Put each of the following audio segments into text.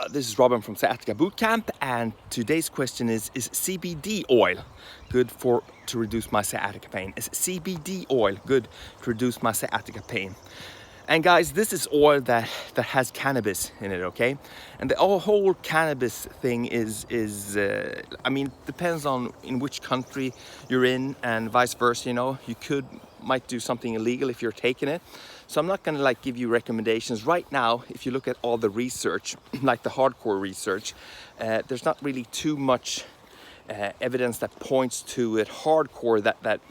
This is Robin from Sciatica Bootcamp, and today's question is CBD oil good to reduce my sciatica pain? Is CBD oil good to reduce my sciatica pain? And guys, this is oil that has cannabis in it, okay? And the whole cannabis thing is I mean, depends on in which country you're in and vice versa, you know. You might do something illegal if you're taking it. So I'm not gonna give you recommendations. Right now, if you look at all the research, like the hardcore research, there's not really too much evidence that points to it hardcore that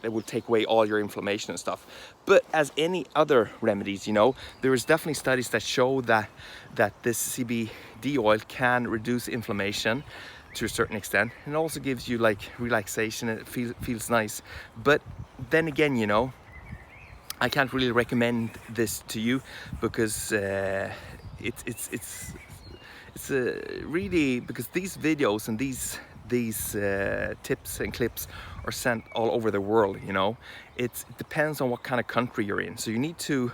it will take away all your inflammation and stuff. But as any other remedies, you know, there is definitely studies that show that this CBD oil can reduce inflammation to a certain extent, and also gives you like relaxation, and it feels nice. But then again, you know, I can't really recommend this to you because it's really, because these videos and these tips and clips are sent all over the world, you know. It depends on what kind of country you're in, so you need to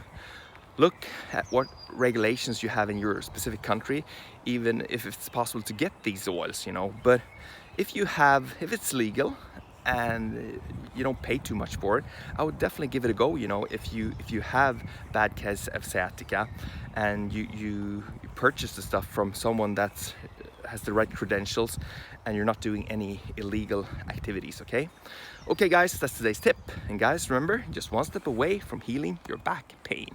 look at what regulations you have in your specific country, even if it's possible to get these oils, you know. But if it's legal and you don't pay too much for it, I would definitely give it a go, you know. If you have bad case of sciatica and you purchase the stuff from someone that has the right credentials and you're not doing any illegal activities, okay? Okay guys, that's today's tip. And guys, remember, just one step away from healing your back pain.